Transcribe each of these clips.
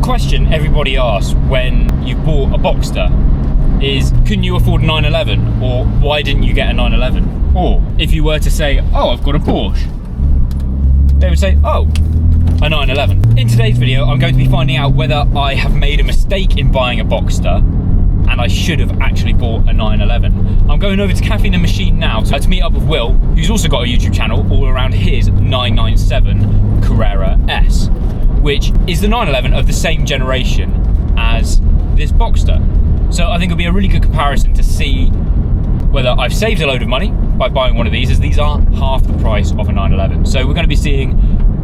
question everybody asks when you bought a Boxster is, couldn't you afford a 911? Or why didn't you get a 911? Or if you were to say, oh, I've got a Porsche, they would say, oh, a 911. In today's video, I'm going to be finding out whether I have made a mistake in buying a Boxster and I should have actually bought a 911. I'm going over to Cafe and Machine now to meet up with Will, who's also got a YouTube channel all around his 997 Carrera S, which is the 911 of the same generation as this Boxster. So I think it'll be a really good comparison to see whether I've saved a load of money by buying one of these, as these are half the price of a 911. So we're going to be seeing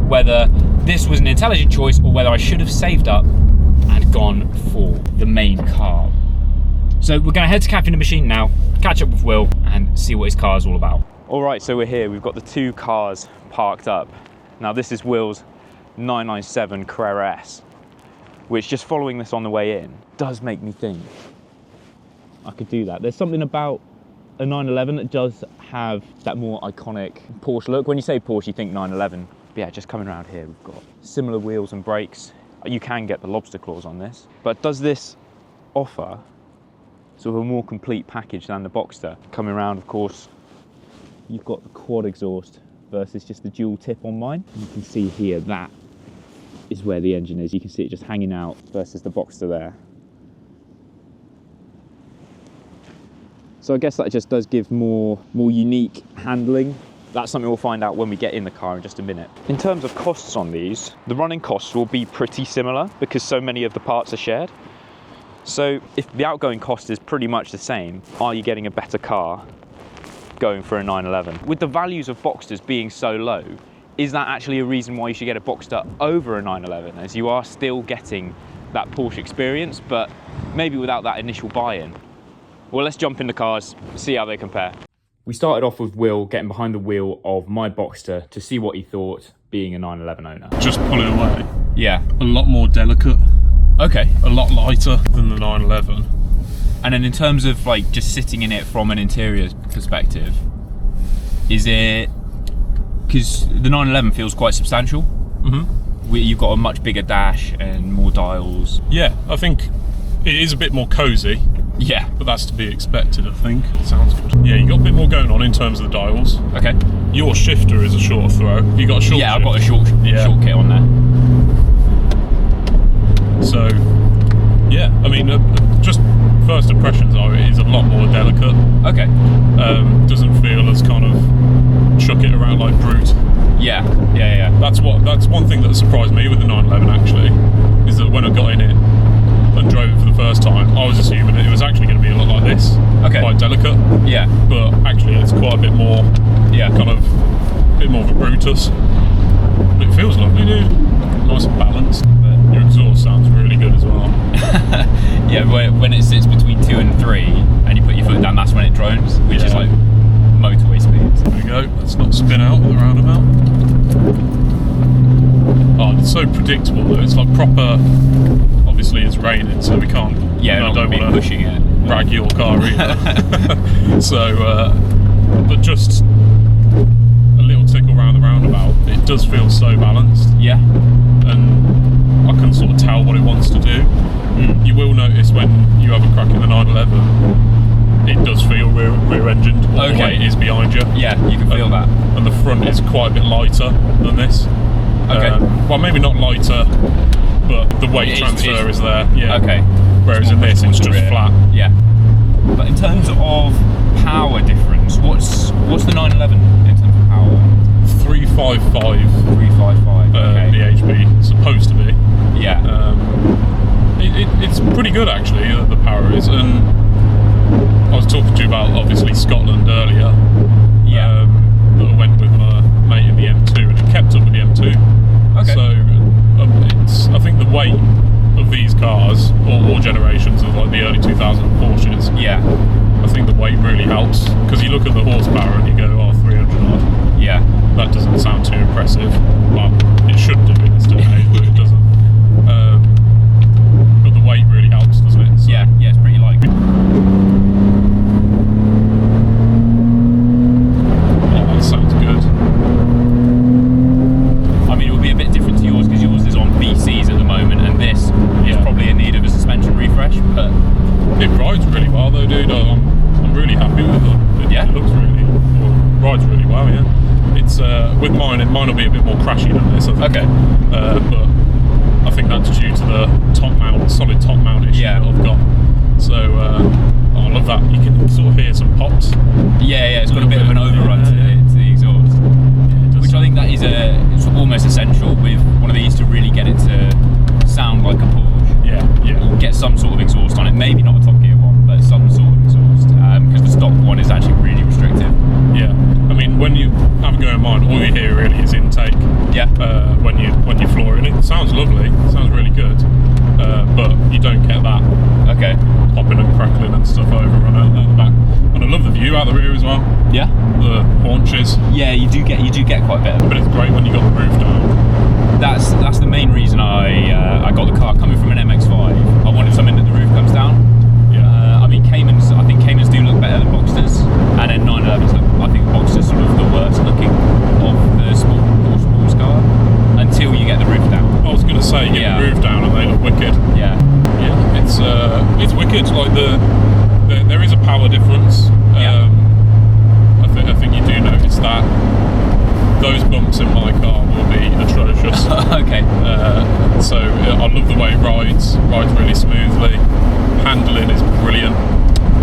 whether this was an intelligent choice or whether I should have saved up and gone for the main car. So we're going to head to Cafe and Machine now, catch up with Will and see what his car is all about. All right, so we're here. We've got the two cars parked up. Now this is Will's 997 Carrera S, which, just following this on the way in, does make me think I could do that. There's something about a 911 that does have that more iconic Porsche look. When you say Porsche, you think 911. But yeah, just coming around here, we've got similar wheels and brakes. You can get the lobster claws on this. But does this offer sort of a more complete package than the Boxster? Coming around, of course, you've got the quad exhaust versus just the dual tip on mine. You can see here, that is where the engine is. You can see it just hanging out versus the Boxster there. So I guess that just does give more unique handling. That's something we'll find out when we get in the car in just a minute. In terms of costs on these, the running costs will be pretty similar because so many of the parts are shared. So if the outgoing cost is pretty much the same, are you getting a better car going for a 911? With the values of Boxsters being so low, is that actually a reason why you should get a Boxster over a 911, as you are still getting that Porsche experience, but maybe without that initial buy-in? Well, let's jump in the cars, see how they compare. We started off with Will getting behind the wheel of my Boxster to see what he thought, being a 911 owner. Just pull it away. Yeah. A lot more delicate. Okay. A lot lighter than the 911. And then in terms of like just sitting in it from an interior perspective, is it, because the 911 feels quite substantial. Mm-hmm. You've got a much bigger dash and more dials. Yeah, I think it is a bit more cozy. Yeah. But that's to be expected, I think. Sounds good. Yeah, you got a bit more going on in terms of the dials. Okay. Your shifter is a shorter throw. You got a short Yeah, shift? I've got a short kit on there. So, yeah, I mean, just first impressions are it is a lot more delicate. Okay. Doesn't feel as kind of chuck it around like brute. Yeah. That's one thing that surprised me with the 911 actually, is that when I got in it and drove it for the first time, I was assuming that it was actually going to be a lot like this. Okay. Quite delicate. Yeah. But actually it's quite a bit more, kind of, a bit more of a Brutus. But it feels lovely, dude. Nice and balanced. But your exhaust sounds really good as well. Yeah, when it sits between 2 and 3 and you put your foot down, that's when it drones, which is like motorway speeds. There we go. Let's not spin out of the roundabout. Oh, it's so predictable though. It's like proper. Obviously, it's raining, so we can't. Yeah, I don't want to pushing it. Drag your car either. So, but just a little tickle around the roundabout. It does feel so balanced. Yeah. And I can sort of tell what it wants to do. Mm. You will notice when you have a crack in the 911, it does feel rear-engined. The weight is behind you. Yeah, you can feel that. And the front is quite a bit lighter than this. Okay. Well, maybe not lighter, but the weight transfer is there. Yeah. Okay. Whereas in this, it's just flat. Yeah. But in terms of power difference, what's the 911 in terms of power? 355. 355. Okay. BHP supposed to be. Yeah. It's pretty good actually. The power is, and I was talking to you about obviously Scotland earlier. Yeah. That I went with my mate in the M2, and it kept up with the M2. Okay. So I think the weight of these cars, or generations of like the early 2000 Porsches. Yeah. I think the weight really helps, because you look at the horsepower and you go, oh, 300 odd. Yeah. That doesn't sound too impressive. Well, it should do in this day and age, but it doesn't. But the weight really helps, doesn't it? So, yeah, it's pretty light. Oh, that sounds good. I mean, it would be a bit different to yours, because yours is on BCs at the moment, and this mine will be a bit more crashy than this, I think. Okay. But I think that's due to the solid top mount issue that I've got. So I love that. You can sort of hear some pops. Yeah, it's got a bit of an overrun to the exhaust. Which I think that is it's almost essential with one of these to really get it to sound like a Porsche. Yeah. Get some sort of exhaust on it, maybe not a Top Gear one, but some sort of exhaust, because the stock one is actually really restrictive. Yeah, I mean, when you have a go in mine, all you hear really is intake. Yeah. When you floor it, it sounds lovely, it sounds really good, but you don't get that. Okay. Popping and crackling and stuff over on out the back, and I love the view out the rear as well. Yeah. The Porsches. Yeah, you do get quite a bit of it. But it's great when you got the roof down. That's the main reason I got the car. Coming from an MX-5, I wanted something that the roof comes down. Yeah. I think Caymans do look better than Boxsters, and then 911s look, I think Boxsters sort of the worst looking of the sports car until you get the roof down. I was going to say, get the roof down and they look wicked. Yeah. It's wicked. Like there is a power difference. I think you do notice that. Those bumps in my car will be atrocious. Okay. So I love the way it rides really smoothly. Handling is brilliant.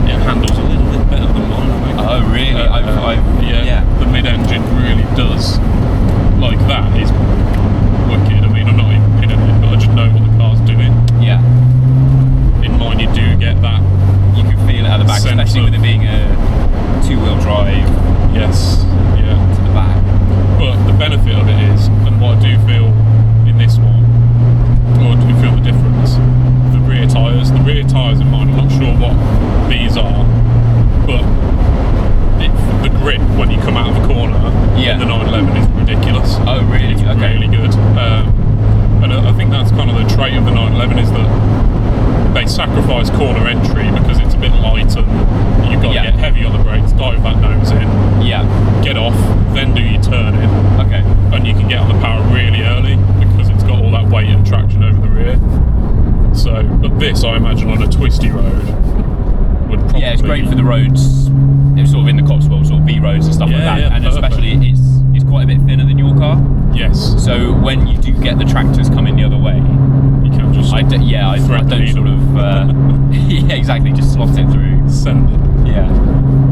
It handles a little bit better than mine, I think. Oh, really? The mid-engine really does. Like that is wicked. I mean, I'm not even pinning it, but I just know what the car's doing. Yeah. In mine, you do get that. You can feel it at the back, especially with it being a two-wheel drive. Yes. Yeah. To the back. But the benefit of it is, and what I do feel in this one, or do you feel the difference? The rear tyres in mine, I'm not sure what these are, but the grip when you come out of a corner in the 911 is ridiculous. Oh, really? It's really good. And I think that's kind of the trait of the 911 is that they sacrifice corner entry because it's a bit light and you've got to get heavy on the brakes, dive that nose in, get off, then do your turn in. Okay. And you can get on the power really early because it's got all that weight and traction over the rear. So, but this, I imagine, on a twisty road would probably... Yeah, it's great for the roads, sort of in the Cotswolds, sort of B roads and stuff like that. Yeah, and perfect. especially it's quite a bit thinner than your car. Yes. So when you do get the tractors coming the other way, you can't just... I don't sort of... yeah, exactly, just slot it through. Send it. Yeah.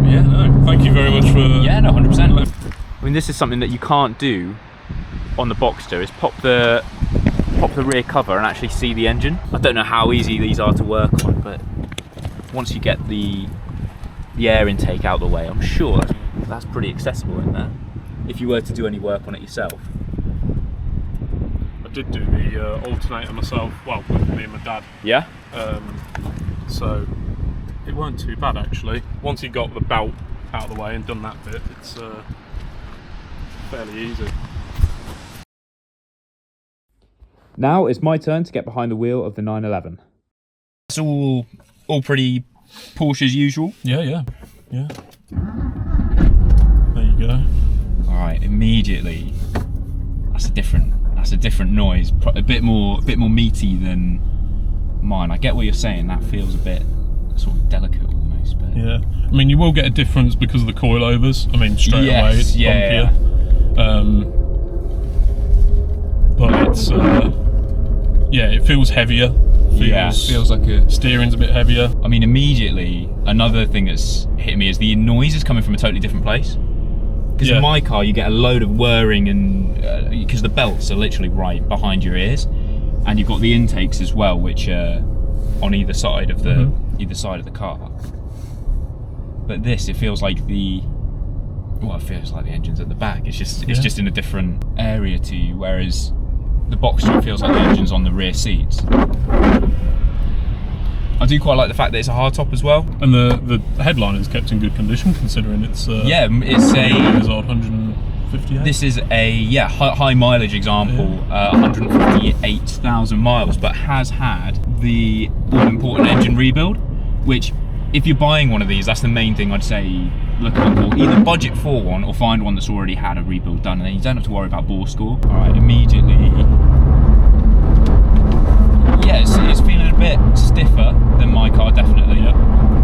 Yeah, no, thank you very much for... Yeah, no, 100%. I mean, this is something that you can't do on the Boxster, is pop the rear cover and actually see the engine. I don't know how easy these are to work on, but once you get the air intake out the way, I'm sure that's pretty accessible in there, if you were to do any work on it yourself. I did do the alternator myself, well, with me and my dad. Yeah? So it weren't too bad actually. Once you got the belt out of the way and done that bit, it's fairly easy. Now it's my turn to get behind the wheel of the 911. It's all pretty Porsche as usual. Yeah. There you go. All right, immediately. That's a different noise. A bit more meaty than mine. I get what you're saying. That feels a bit sort of delicate almost. But yeah, I mean, you will get a difference because of the coilovers. I mean, straight away it's bumpier. But it's it feels heavier. Feels like a steering's a bit heavier. I mean, immediately another thing that's hit me is the noise is coming from a totally different place. Because in my car you get a load of whirring, and because the belts are literally right behind your ears, and you've got the intakes as well, which are on either side of the car. But this, it feels like it feels like the engine's at the back. It's just in a different area to you, whereas the Boxster feels like the engine's on the rear seats. I do quite like the fact that it's a hardtop as well. And the headliner is kept in good condition considering it's it's a 158. This is a high mileage example, 158,000 miles, but has had the all-important engine rebuild, which if you're buying one of these, that's the main thing I'd say look out for. Either budget for one or find one that's already had a rebuild done, and then you don't have to worry about bore score. All right, immediately. Yeah, it's feeling a bit stiffer than my car, definitely.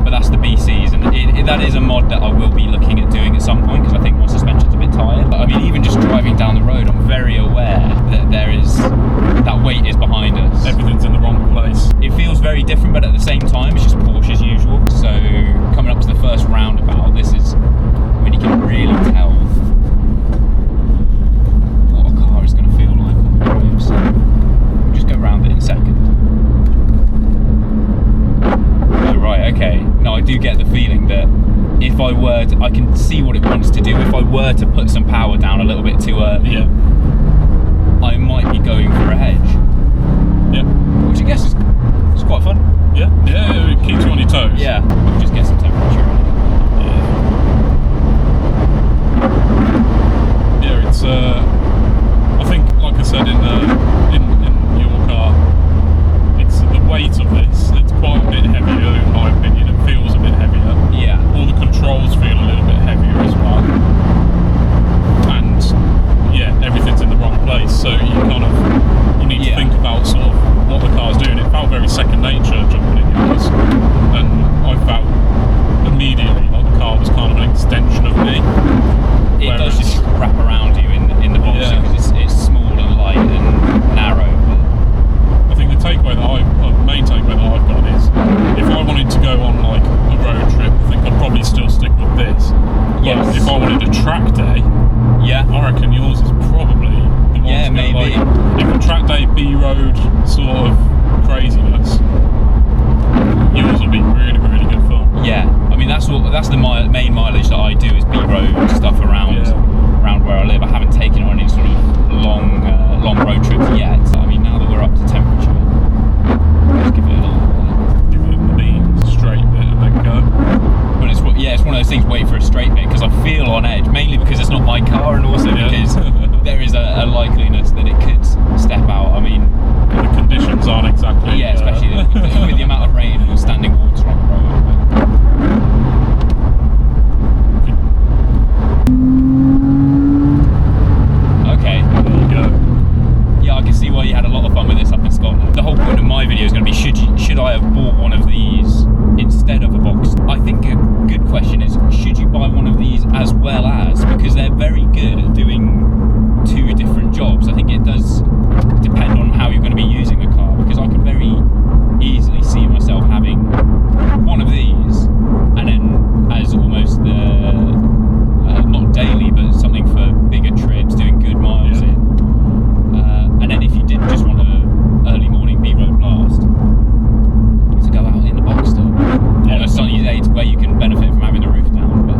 But that's the BCs, and that is a mod that I will be looking at doing at some point, because I think my suspension's a bit bit tired. I mean, even just driving down the road, I'm very aware that that weight is behind us. Everything's in the wrong place. It feels very different, but at the same time, it's just Porsche as usual. So coming up to the first roundabout, this is when you can really tell what a car is going to feel like on the road. So we'll just go round it in a second. Oh, right, okay. No, I do get the feeling that if I were to, I can see what it wants to do. If I were to put some power down a little bit too early, Yeah. I might be going for a hedge. Yeah. Which I guess is quite fun. Yeah. Yeah. It keeps you on your toes. Yeah. We'll just get some temperature. Yeah. It's. I think, like I said in your car, it's the weight of this. It's quite a bit heavier, in my opinion. It feels a bit heavier. Yeah. All the controls feel a little bit heavier as well. And yeah, everything's in the wrong place. So you need to think about sort of what the car's doing. It felt very second nature jumping in yours, and I felt immediately like the car was kind of an extension of me. It does just wrap around you in the Boxster because it's small and light and narrow. I think the main takeaway that I've got is if I wanted to go on like a road trip, I think I'd probably still stick with this. Yes. But if I wanted a track day, I reckon yours is probably the one to maybe. go, like, if a track day B-road sort of craziness, yours will be really, really good fun. Yeah, I mean that's the main mileage that I do is B-road stuff around where I live. I haven't taken on any sort of long road trips yet. I mean, now that we're up to temperature, let's give it a little give it a mean straight bit and then go. But it's one of those things. Wait for a straight bit because I feel on edge, mainly because it's not my car, and also because there is a likeliness that it could step out. I mean, the conditions aren't exactly. Yeah, especially with the amount of rain and standing water on the road. Okay. There you go. Yeah, I can see why you had a lot of fun with this up in Scotland. The whole point of my video is going to be should I have bought one of these instead of a Boxster? I think a good question is should you buy one of these as well as, because they're very good at doing two different jobs. I think it does depend on how you're going to be using the car, because I could very easily see myself having one of these and then as almost not daily but something for bigger trips, doing good miles in. And then if you did just want a early morning B-road blast, to go out in the Boxster on a sunny day where you can benefit from having the roof down. But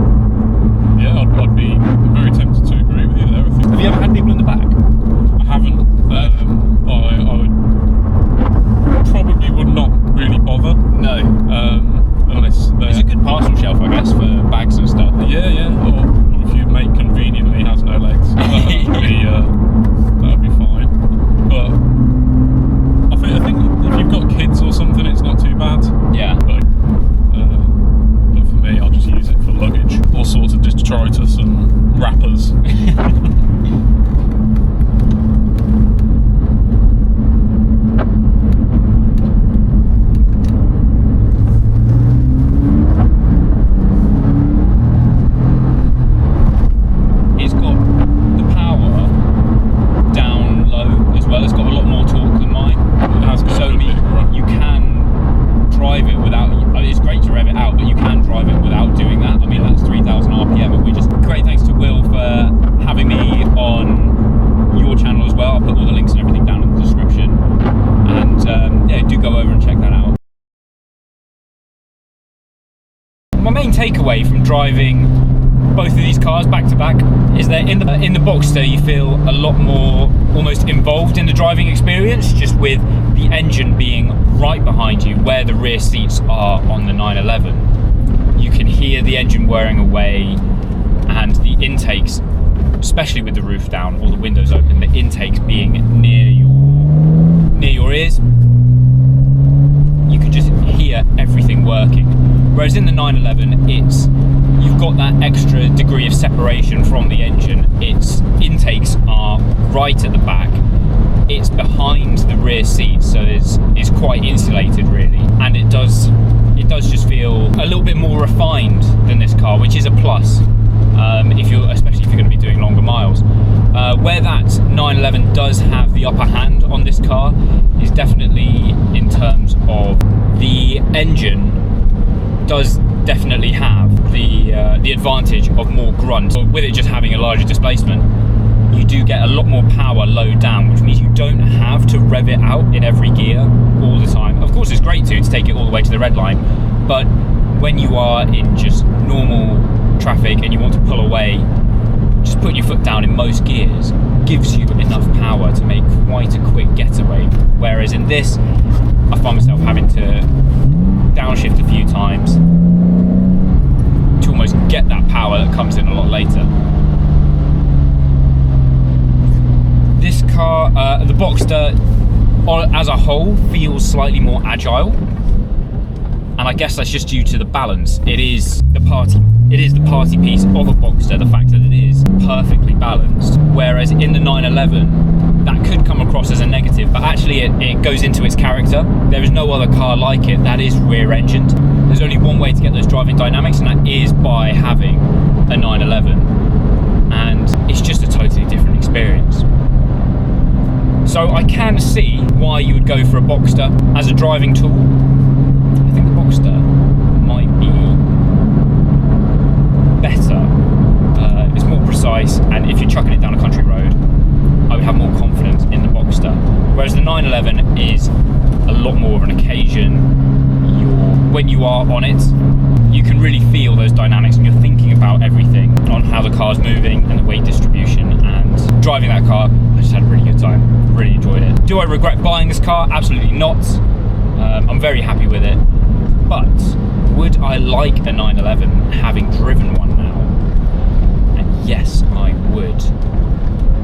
yeah, I'd be very tempted to agree with you there. I think. Have you ever had people in the back? I haven't. I probably would not really bother. No. Unless it's a good parcel shelf, I guess, for bags and stuff. Yeah. Or if your mate conveniently has no legs, that'd be fine. But I think if you've got kids or something, it's not too bad. Yeah. But for me, I'll just use it for luggage, all sorts of detritus and wrappers. It's got the power down low as well. It's got a lot more torque than mine. It has got you can drive it without. I mean, it's great to rev it out, but you can drive it without doing that. I mean, that's 3,000 RPM, and we just great thanks to Will for having me on your channel as well. I'll put all the links and everything down in the description, and do go over and check that out. My main takeaway from driving both of these cars back to back is that in the Boxster you feel a lot more almost involved in the driving experience, just with the engine being right behind you where the rear seats are on the 911. You can hear the engine whirring away, and the intakes, especially with the roof down or the windows open, the intakes being near your ears, you can just hear everything working. Whereas in the 911, you've got that extra degree of separation from the engine. Its intakes are right at the back. It's behind the rear seat, so it's quite insulated really, and it does just feel a little bit more refined than this car, which is a plus. especially if you're going to be doing longer miles. Where that 911 does have the upper hand on this car is definitely in terms of the engine does definitely have the advantage of more grunt. With it just having a larger displacement, you do get a lot more power low down, which means you don't have to rev it out in every gear all the time. Of course, it's great to take it all the way to the red line, but when you are in just normal traffic and you want to pull away, just putting your foot down in most gears gives you enough power to make quite a quick getaway. Whereas in this, I find myself having to downshift a few times to almost get that power that comes in a lot later. This car, the Boxster, as a whole, feels slightly more agile, and I guess that's just due to the balance. It is the party piece of a Boxster, the fact that it is perfectly balanced. Whereas in the 911, that could come across as a negative, but actually it goes into its character. There is no other car like it that is rear-engined. There's only one way to get those driving dynamics, and that is by having a 911. And it's just a totally different experience. So I can see why you would go for a Boxster as a driving tool. I think the Boxster might be better. It's more precise, and if you're chucking it down a country road, I would have more confidence in the Boxster. Whereas the 911 is a lot more of an occasion. When you are on it, you can really feel those dynamics, and you're thinking about everything on how the car's moving and the weight distribution. And driving that car, I just had a really good time. Really enjoyed it. Do I regret buying this car? Absolutely not. I'm very happy with it. But would I like a 911 having driven one now? And yes, I would.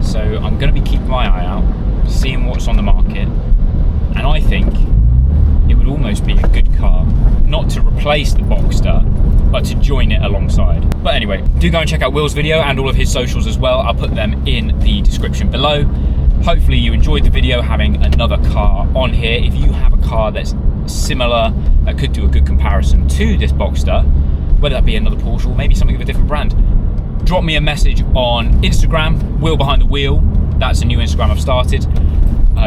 So I'm going to be keeping my eye out, seeing what's on the market, and I think it would almost be a good car, not to replace the Boxster, but to join it alongside. But anyway, do go and check out Will's video and all of his socials as well. I'll put them in the description below. Hopefully you enjoyed the video having another car on here. If you have a car that's similar, that could do a good comparison to this Boxster, whether that be another Porsche or maybe something of a different brand, drop me a message on Instagram, Will Behind the Wheel. That's a new Instagram I've started,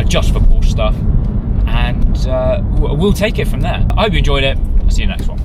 just for Porsche stuff. And we'll take it from there. I hope you enjoyed it. I'll see you next one.